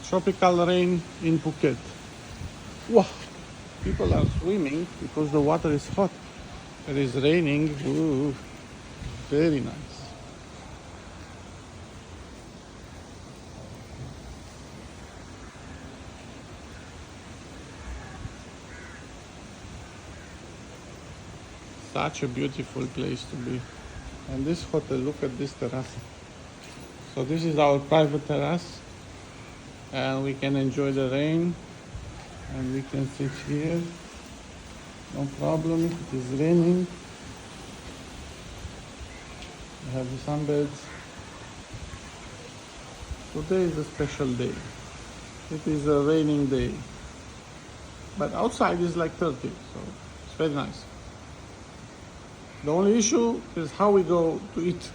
tropical rain in Phuket. Wow, people are swimming because the water is hot. It is raining. Ooh, very nice. Such a beautiful place to be. And this hotel, look at this terrace. So this is our private terrace, and we can enjoy the rain, and we can sit here. No problem, it is raining. We have the sunbeds. Today is a special day. It is a raining day. But outside is like 30, so it's very nice. The only issue is how we go to eat.